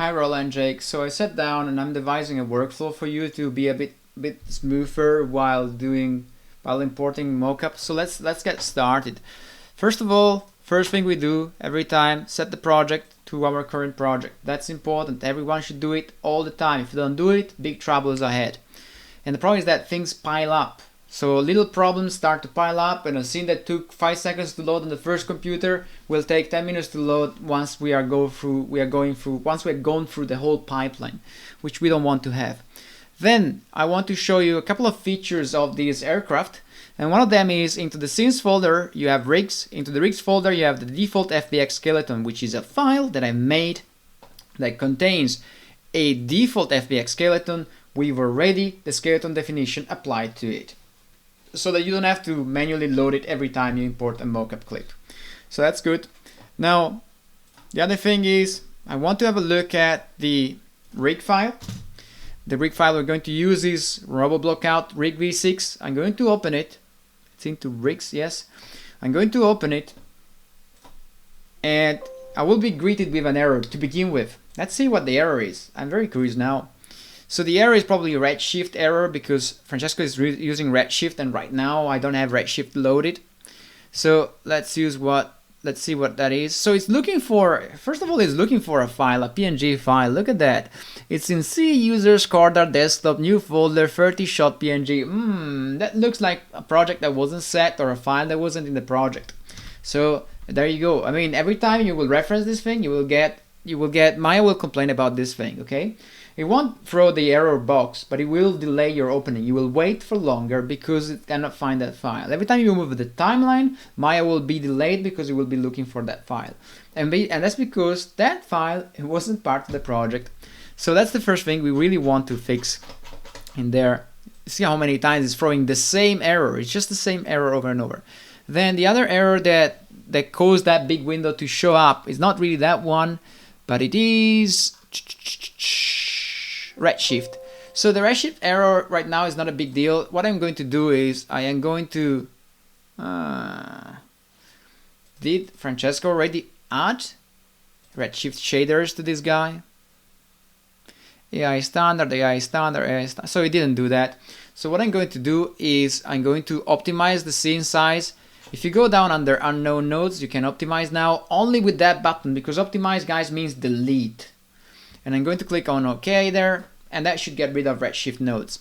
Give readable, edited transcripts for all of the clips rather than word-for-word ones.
Hi Roland Jake. So I sat down and I'm devising a workflow for you to be a bit smoother while importing mockup. So let's get started. First of all, first thing we do every time, set the project to our current project. That's important. Everyone should do it all the time. If you don't do it, big trouble is ahead. And the problem is that things pile up. So little problems start to pile up, and a scene that took 5 seconds to load on the first computer will take 10 minutes to load once we are gone through the whole pipeline, which we don't want to have. Then I want to show you a couple of features of this aircraft, and one of them is into the scenes folder you have rigs. Into the rigs folder you have the default FBX skeleton, which is a file that I made that contains a default FBX skeleton with already the skeleton definition applied to it, so that you don't have to manually load it every time you import a mockup clip. So that's good. Now, the other thing is I want to have a look at the rig file. The rig file we're going to use is RoboBlockout rig v6. I'm going to open it. It's into rigs, yes. I'm going to open it, and I will be greeted with an error to begin with. Let's see what the error is. I'm very curious now. So the error is probably a Redshift error because Francesco is using Redshift, and right now I don't have Redshift loaded. So let's see what that is. So it's looking for, first of all, it's looking for a file, a PNG file. Look at that. It's in C users Cordar desktop new folder 30shot PNG. That looks like a project that wasn't set or a file that wasn't in the project. So there you go. I mean, every time you will reference this thing, you will get Maya will complain about this thing, okay? It won't throw the error box, but it will delay your opening. You will wait for longer because it cannot find that file. Every time you move the timeline, Maya will be delayed because it will be looking for that file. And that's because that file wasn't part of the project. So that's the first thing we really want to fix in there. See how many times it's throwing the same error. It's just the same error over and over. Then the other error that caused that big window to show up is not really that one, but it is Redshift. So the Redshift error right now is not a big deal. What I'm going to do is I am going to did Francesco already add Redshift shaders to this guy? AI standard. So he didn't do that. So what I'm going to do is I'm going to optimize the scene size. If you go down under unknown nodes, you can optimize now only with that button, because optimize, guys, means delete. And I'm going to click on OK there, and that should get rid of Redshift nodes.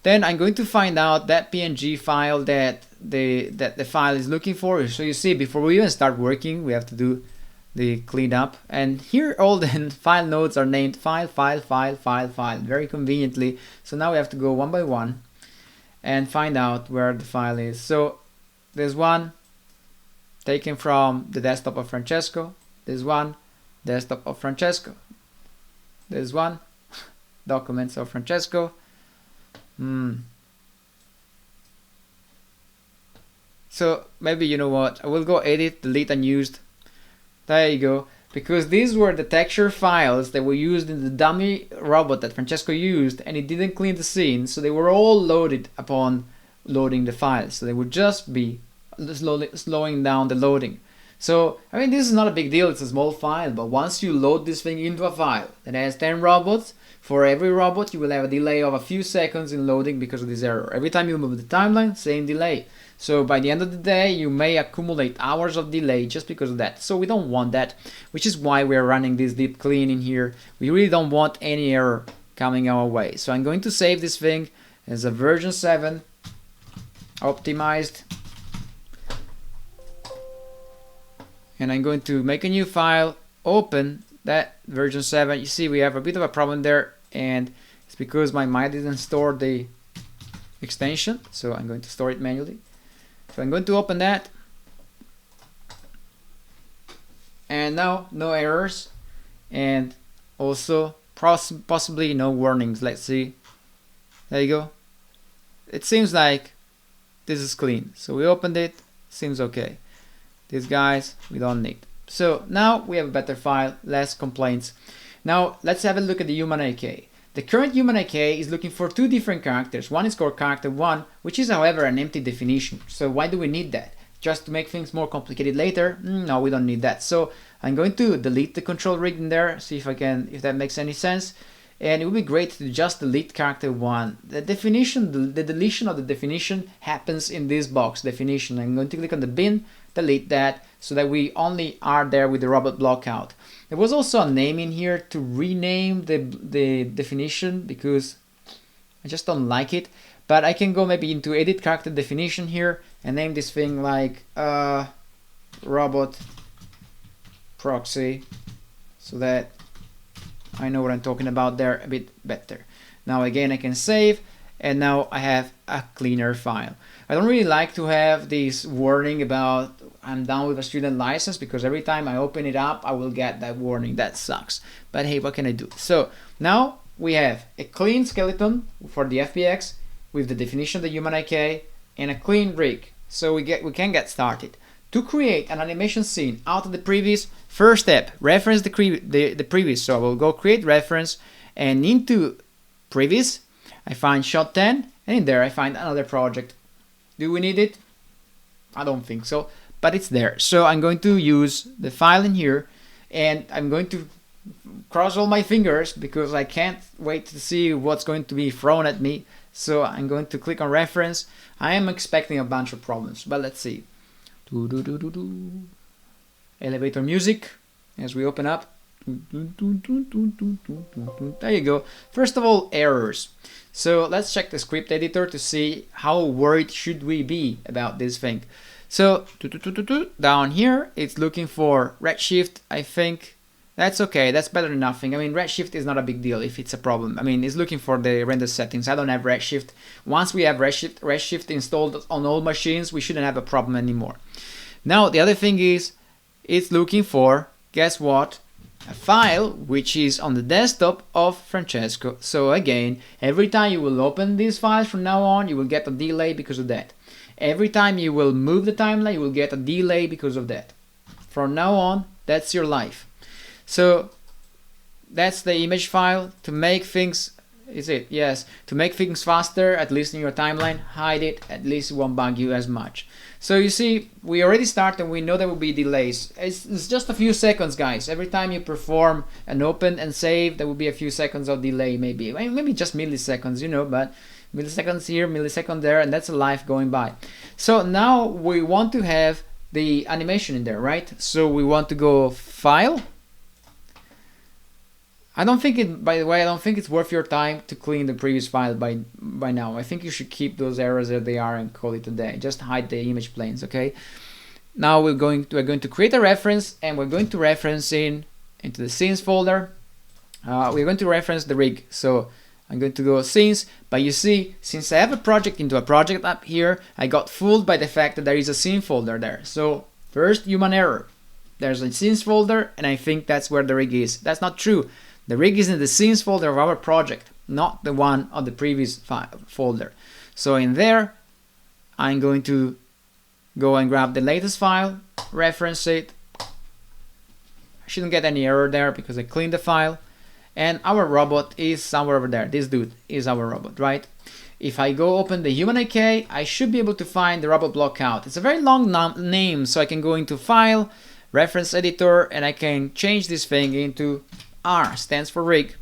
Then I'm going to find out that PNG file that the file is looking for. So you see, before we even start working, we have to do the cleanup. And here all the file nodes are named file, very conveniently. So now we have to go one by one and find out where the file is. So there's one taken from the desktop of Francesco. There's one desktop of Francesco. There's one documents of Francesco. So maybe, you know what, I will go edit, delete unused. There you go. Because these were the texture files that were used in the dummy robot that Francesco used, and it didn't clean the scene, so they were all loaded upon loading the files. So they would just be slowing down the loading. So, I mean, this is not a big deal, it's a small file, but once you load this thing into a file that has 10 robots, for every robot you will have a delay of a few seconds in loading because of this error. Every time you move the timeline, same delay. So by the end of the day, you may accumulate hours of delay just because of that. So we don't want that, which is why we're running this deep clean in here. We really don't want any error coming our way. So I'm going to save this thing as a version 7 optimized. And I'm going to make a new file, open that version 7. You see we have a bit of a problem there, and it's because my Maya didn't store the extension, so I'm going to store it manually. So I'm going to open that, and now no errors, and also possibly no warnings. Let's see. There you go. It seems like this is clean. So we opened it, seems okay. These guys we don't need. So now we have a better file, less complaints. Now let's have a look at the human AK. The current human AK is looking for two different characters. One is called character 1, which is however an empty definition. So why do we need that? Just to make things more complicated later? No, we don't need that. So I'm going to delete the control rig in there, see if that makes any sense. And it would be great to just delete character 1. The definition, the deletion of the definition happens in this box, definition. I'm going to click on the bin, delete that, so that we only are there with the robot block out. There was also a name in here to rename the definition because I just don't like it. But I can go maybe into edit character definition here and name this thing like robot proxy, so that I know what I'm talking about there a bit better. Now again I can save, and now I have a cleaner file. I don't really like to have this warning about I'm done with a student license, because every time I open it up I will get that warning. That sucks. But hey, what can I do? So now we have a clean skeleton for the FBX with the definition of the human IK and a clean rig. So we can get started. To create an animation scene out of the previous, first step, reference the previous. So I will go create reference, and into previous I find shot 10, and in there I find another project. Do we need it? I don't think so, but it's there. So I'm going to use the file in here, and I'm going to cross all my fingers because I can't wait to see what's going to be thrown at me. So I'm going to click on reference. I am expecting a bunch of problems, but let's see. Elevator music as we open up. There you go. First of all, errors. So let's check the script editor to see how worried should we be about this thing. So down here it's looking for redshift. I think that's okay. That's better than nothing. I mean, redshift is not a big deal if it's a problem. I mean, it's looking for the render settings. I don't have redshift. Once we have redshift installed on all machines, we shouldn't have a problem anymore. Now, the other thing is, it's looking for, guess what? A file which is on the desktop of Francesco. So again, every time you will open these files from now on, you will get a delay because of that. Every time you will move the timeline, you will get a delay because of that. From now on, that's your life. So that's the image file. To make things, is it? Yes. To make things faster, at least in your timeline, hide it. At least it won't bug you as much. So you see, we already started and we know there will be delays. It's just a few seconds, guys. Every time you perform an open and save, there will be a few seconds of delay, maybe just milliseconds, you know, but milliseconds here, millisecond there, and that's a life going by. So now we want to have the animation in there, right? So we want to go File. I don't think it, by the way, I don't think it's worth your time to clean the previous file by now. I think you should keep those errors as they are and call it a day. Just hide the image planes, okay? Now we're going to create a reference, and we're going to reference into the scenes folder. We're going to reference the rig. So I'm going to go scenes, but you see, since I have a project into a project up here, I got fooled by the fact that there is a scene folder there. So first, human error. There's a scenes folder, and I think that's where the rig is. That's not true. The rig is in the scenes folder of our project, not the one of the previous folder. So in there, I'm going to go and grab the latest file, reference it. I shouldn't get any error there because I cleaned the file. And our robot is somewhere over there. This dude is our robot, right? If I go open the human IK, I should be able to find the robot block out. It's a very long name, so I can go into File, Reference Editor, and I can change this thing into R, stands for rig.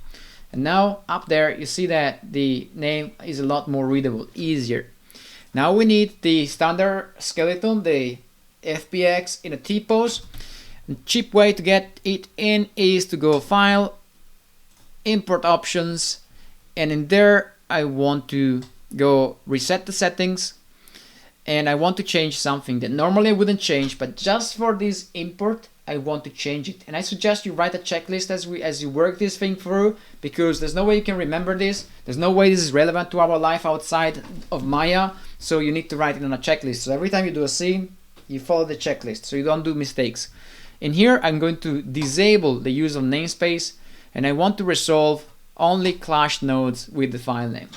And now up there you see that the name is a lot more readable, easier. Now we need the standard skeleton, the FBX in a T-pose. A cheap way to get it in is to go File, Import Options, and in there I want to go Reset the Settings, and I want to change something that normally I wouldn't change, but just for this import I want to change it. And I suggest you write a checklist as you work this thing through, because there's no way you can remember this. There's no way this is relevant to our life outside of Maya, so you need to write it on a checklist. So every time you do a scene, you follow the checklist so you don't do mistakes. In here I'm going to disable the use of namespace, and I want to resolve only clash nodes with the file name.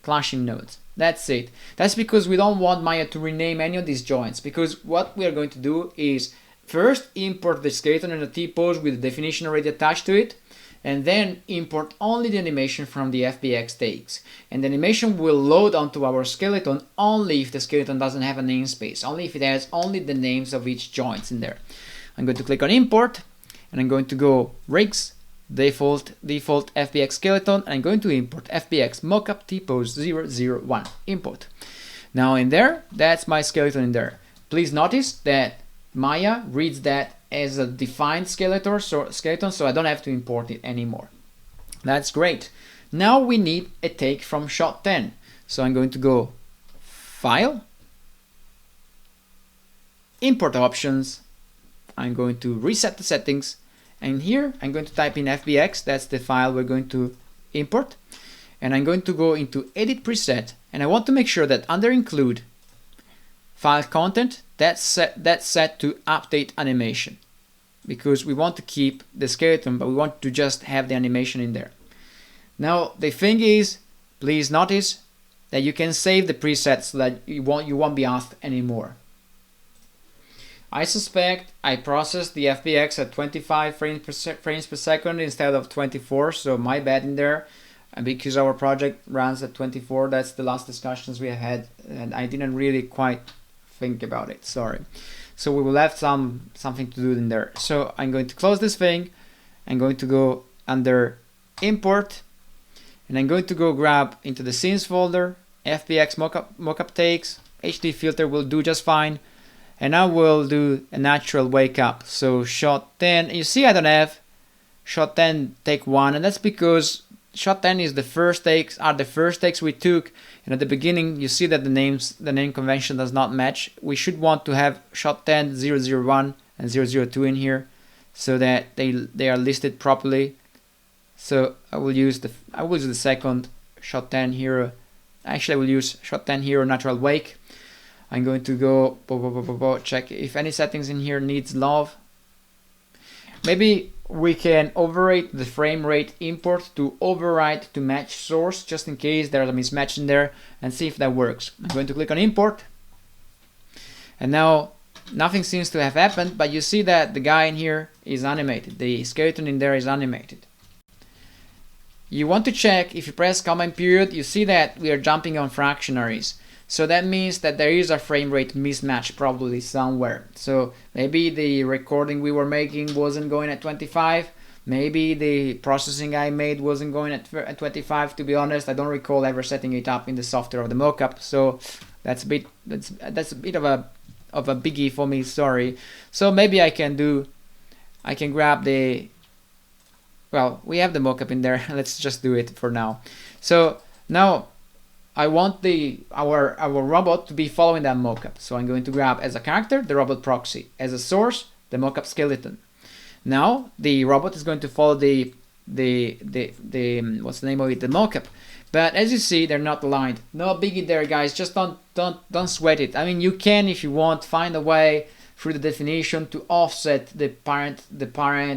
Clashing nodes. That's it. That's because we don't want Maya to rename any of these joints, because what we are going to do is first import the skeleton in a T-pose with the definition already attached to it, and then import only the animation from the FBX takes. And the animation will load onto our skeleton only if the skeleton doesn't have a namespace, only if it has only the names of each joints in there. I'm going to click on import, and I'm going to go rigs, default FBX skeleton, and I'm going to import FBX mockup T-pose 001 import. Now in there, that's my skeleton in there. Please notice that Maya reads that as a defined skeleton, so I don't have to import it anymore. That's great. Now we need a take from shot 10. So I'm going to go File, Import Options. I'm going to reset the settings, and here I'm going to type in FBX. That's the file we're going to import, and I'm going to go into Edit Preset, and I want to make sure that under Include File Content, that's set to Update Animation, because we want to keep the skeleton, but we want to just have the animation in there. Now the thing is, please notice that you can save the presets so that you won't be asked anymore. I suspect I processed the FBX at 25 frames per second instead of 24, so my bad in there. And because our project runs at 24, that's the last discussions we had, and I didn't really quite think about it, sorry. So we will have something to do in there. So I'm going to close this thing. I'm going to go under Import, and I'm going to go grab into the scenes folder, FBX mockup takes, HD filter will do just fine, and I will do a natural wake up. So shot 10, you see I don't have shot 10 take 1, and that's because shot 10 is the first takes we took, and at the beginning you see that the name convention does not match. We should want to have shot 10, 001 and 002 in here so that they are listed properly. So I will use the second shot 10 hero. Actually I will use shot 10 hero natural wake. I'm going to go check if any settings in here needs love. Maybe we can override the frame rate import to override to match source, just in case there's a mismatch in there, and see if that works. I'm going to click on import, and now nothing seems to have happened, but you see that the guy in here is animated, the skeleton in there is animated. You want to check, if you press comment period, you see that we are jumping on fractionaries. So that means that there is a frame rate mismatch probably somewhere. So maybe the recording we were making wasn't going at 25. Maybe the processing I made wasn't going at 25. To be honest, I don't recall ever setting it up in the software of the mockup. So that's a bit of a biggie for me. Sorry. So maybe I can grab the. Well, we have the mockup in there. Let's just do it for now. So now I want our robot to be following that mockup. So I'm going to grab as a character the robot proxy, as a source the mockup skeleton. Now the robot is going to follow the what's the name of it, the mockup. But as you see, they're not aligned. No biggie there, guys. Just don't sweat it. I mean, you can, if you want, find a way through the definition to offset the parent,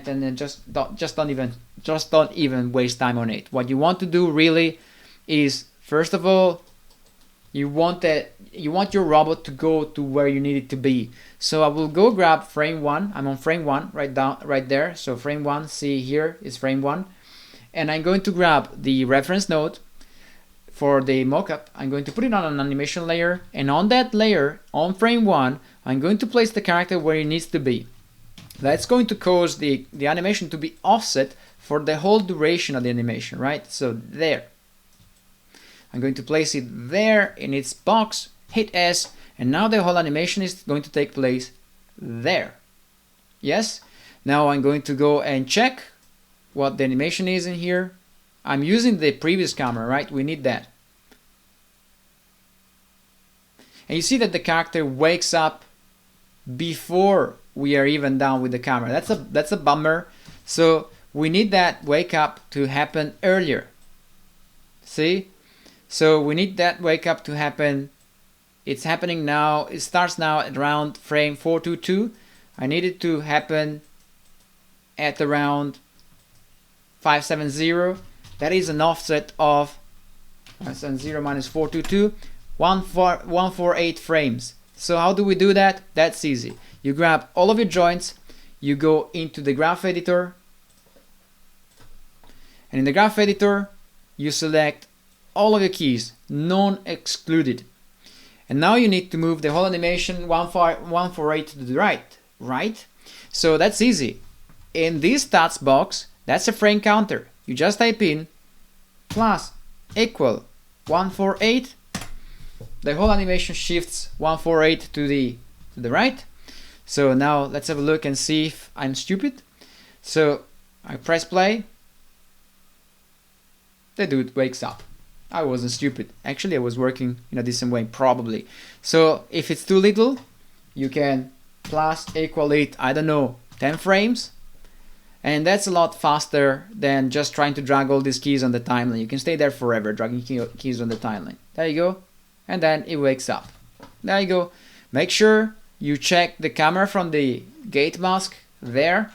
and then just don't even waste time on it. What you want to do really is, first of all, you want your robot to go to where you need it to be. So I will go grab frame 1. I'm on frame 1 right there. So frame 1, see here is frame 1, and I'm going to grab the reference node for the mockup. I'm going to put it on an animation layer, and on that layer, on frame 1, I'm going to place the character where it needs to be. That's going to cause the animation to be offset for the whole duration of the animation, right? So there. I'm going to place it there in its box, hit S, and now the whole animation is going to take place there. Yes? Now I'm going to go and check what the animation is in here. I'm using the previous camera, right? We need that. And you see that the character wakes up before we are even done with the camera. That's a bummer. So we need that wake up to happen earlier. See? So we need that wake up to happen. It's happening now. It starts now at around frame 422. I need it to happen at around 570. That is an offset of 570 minus 422, 148 frames. So how do we do that? That's easy. You grab all of your joints, you go into the graph editor, and in the graph editor you select all of your keys, none excluded. And now you need to move the whole animation 148 to the right. So that's easy. In this stats box, that's a frame counter. You just type in plus equal 148. The whole animation shifts 148 to the right. So now let's have a look and see if I'm stupid. So I press play. The dude wakes up. I wasn't stupid. Actually, I was working in a decent way, probably. So if it's too little, you can plus equal it, I don't know, 10 frames. And that's a lot faster than just trying to drag all these keys on the timeline. You can stay there forever dragging keys on the timeline. There you go. And then it wakes up. There you go. Make sure you check the camera from the gate mask there.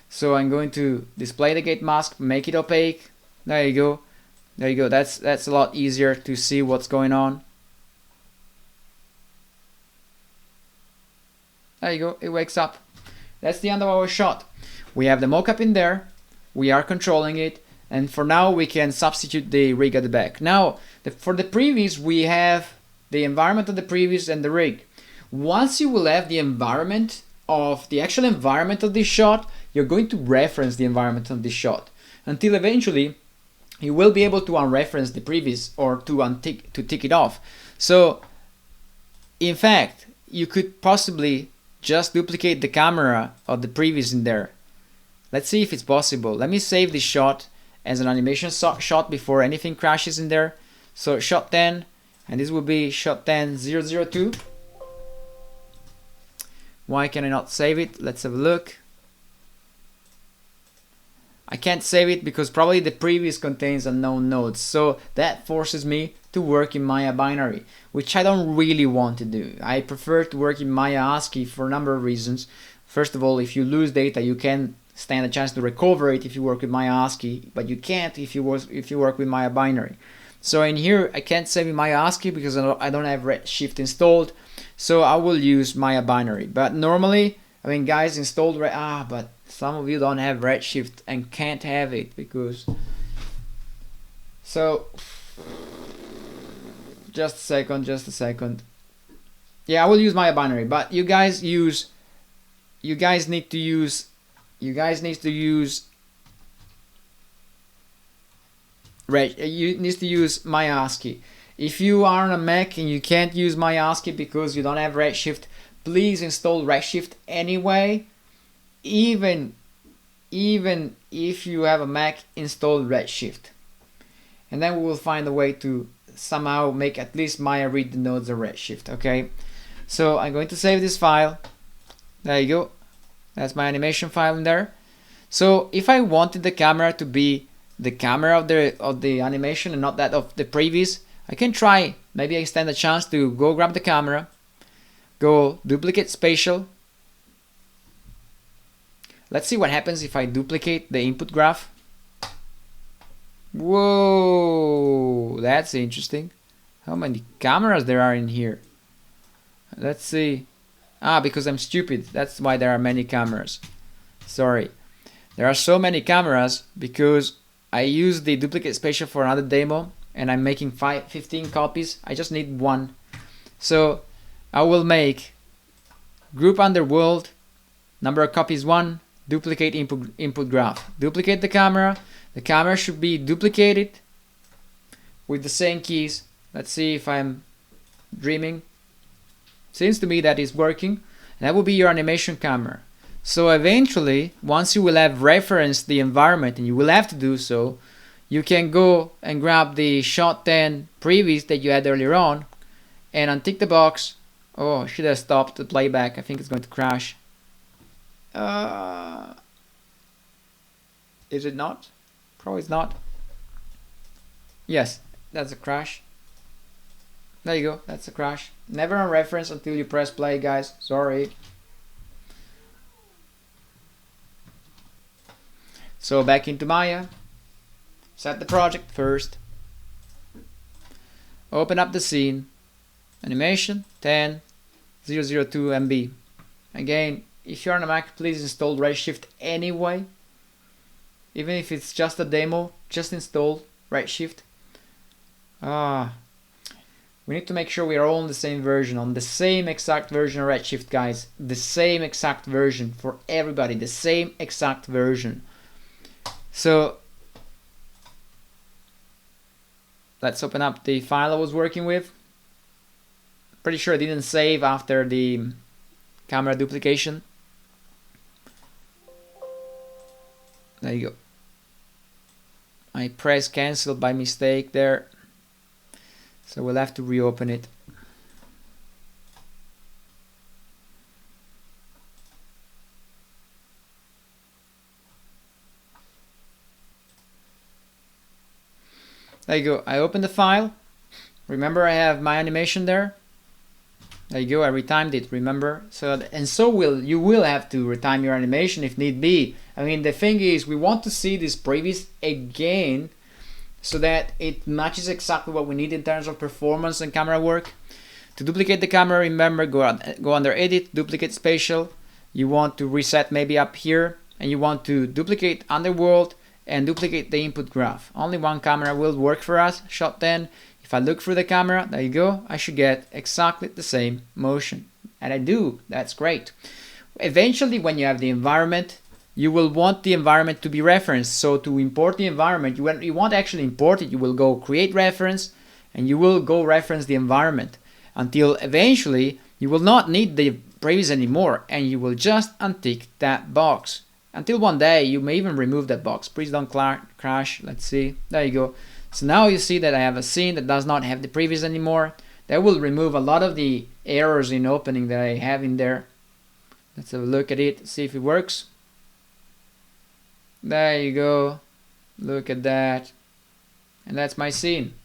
So I'm going to display the gate mask, make it opaque. There you go. There you go. That's a lot easier to see what's going on. There you go. It wakes up. That's the end of our shot. We have the mocap in there. We are controlling it. And for now, we can substitute the rig at the back. Now, for the previews, we have the environment of the previews and the rig. Once you will have the environment of the actual environment of this shot, you're going to reference the environment of this shot until eventually you will be able to unreference the previews or to tick it off. So, in fact, you could possibly just duplicate the camera of the previews in there. Let's see if it's possible. Let me save this shot as an animation shot before anything crashes in there. So shot 10, and this will be shot 10.002. Why can I not save it? Let's have a look. I can't save it because probably the previous contains unknown nodes, so that forces me to work in Maya binary, which I don't really want to do. I prefer to work in Maya ASCII for a number of reasons. First of all, if you lose data, you can stand a chance to recover it if you work with Maya ASCII, but you can't if you work with Maya binary. So in here, I can't save in Maya ASCII because I don't have Redshift installed, so I will use Maya binary. But normally, I mean, guys, installed but some of you don't have Redshift and can't have it because. So, just a second. Yeah, I will use Maya binary, but you guys need to use Maya ASCII. If you are on a Mac and you can't use Maya ASCII because you don't have Redshift, please install Redshift anyway. Even if you have a Mac, install Redshift, and then we will find a way to somehow make at least Maya read the nodes of Redshift. Okay, so I'm going to save this file. There you go. That's my animation file in there. So if I wanted the camera to be the camera of the animation and not that of the previous, I can try. Maybe I stand a chance to go grab the camera, go duplicate spatial. Let's see what happens if I duplicate the input graph. Whoa, that's interesting. How many cameras there are in here? Let's see. Because I'm stupid. That's why there are many cameras. Sorry. There are so many cameras because I used the duplicate spatial for another demo and I'm making 15 copies. I just need one. So I will make group underworld, number of copies 1, duplicate input graph. Duplicate the camera. The camera should be duplicated with the same keys. Let's see if I'm dreaming. Seems to me that is working. And that will be your animation camera. So eventually, once you will have referenced the environment, and you will have to do so, you can go and grab the shot 10 previous that you had earlier on and untick the box. Oh, I should have stopped the playback. I think it's going to crash. Is it not? Probably it's not. Yes, that's a crash. There you go, that's a crash. Never on reference until you press play, guys. Sorry. So back into Maya. Set the project first. Open up the scene. Animation 10.002 MB. Again, if you're on a Mac, please install Redshift anyway. Even if it's just a demo, just install Redshift. We need to make sure we are all on the same version, on the same exact version of Redshift, guys. The same exact version for everybody, the same exact version. So let's open up the file I was working with. Pretty sure I didn't save after the camera duplication. There you go. I pressed cancel by mistake there. So we'll have to reopen it. There you go. I opened the file. Remember, I have my animation there. There you go. I retimed it. Remember. You will have to retime your animation if need be. I mean, the thing is, we want to see this previs again, so that it matches exactly what we need in terms of performance and camera work. To duplicate the camera, remember, go under Edit, Duplicate Spatial. You want to reset maybe up here, and you want to duplicate Underworld and duplicate the input graph. Only one camera will work for us, shot 10. If I look through the camera, there you go, I should get exactly the same motion. And I do, that's great. Eventually, when you have the environment, you will want the environment to be referenced. So to import the environment, you won't actually import it, you will go create reference, and you will go reference the environment until eventually you will not need the previs anymore, and you will just untick that box. Until one day you may even remove that box. Please don't crash. Let's see. There you go. So now you see that I have a scene that does not have the previs anymore. That will remove a lot of the errors in opening that I have in there. Let's have a look at it, see if it works. There you go. Look at that. And that's my scene.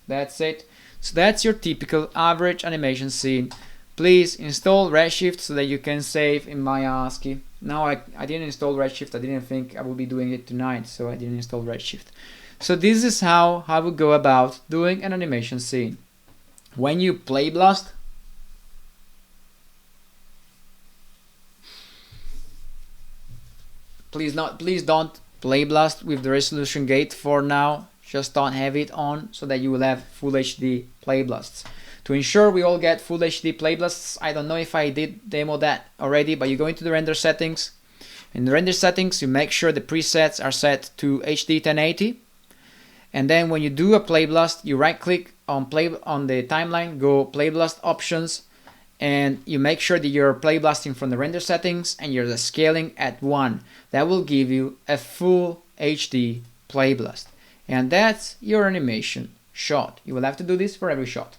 That's it. So that's your typical average animation scene. Please install Redshift so that you can save in Maya ASCII. Now I didn't install Redshift. I didn't think I would be doing it tonight, so I didn't install Redshift. So this is how I would go about doing an animation scene. When you play Blast, please don't play Blast with the resolution gate for now. Just don't have it on so that you will have full HD play blasts. To ensure we all get full HD play blasts, I don't know if I did demo that already, but you go into the render settings. In the render settings, you make sure the presets are set to HD 1080. And then when you do a play blast, you right click on the timeline, go play blast options, and you make sure that you're play blasting from the render settings and you're the scaling at 1. That will give you a full HD play blast. And that's your animation shot. You will have to do this for every shot.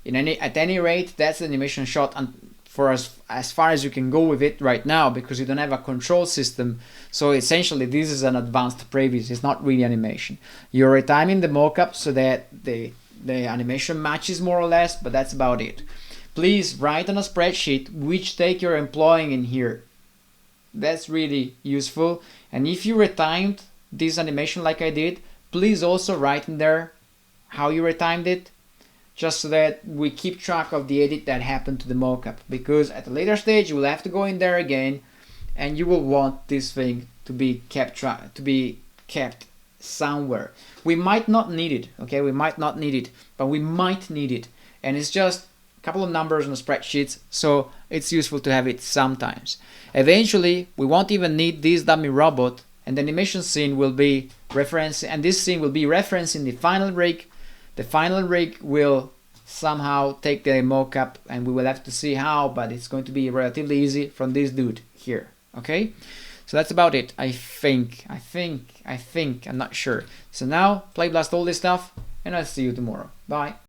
At any rate, that's the animation shot, and for as far as you can go with it right now, because you don't have a control system. So essentially this is an advanced previs, it's not really animation. You're retiming the mockup so that the animation matches more or less, but that's about it. Please write on a spreadsheet which take you're employing in here. That's really useful. And if you retimed this animation like I did, please also write in there how you retimed it, just so that we keep track of the edit that happened to the mockup, because at a later stage you will have to go in there again and you will want this thing to be kept somewhere. We might not need it, okay? We might not need it, but we might need it, and it's just a couple of numbers on the spreadsheets, so it's useful to have it sometimes. Eventually we won't even need this dummy robot, and the animation scene will be referenced, and this scene will be referencing the final rig. The final rig will somehow take the mockup, and we will have to see how, but it's going to be relatively easy from this dude here. Okay, so that's about it. I think, I'm not sure. So now play blast all this stuff, and I'll see you tomorrow. Bye.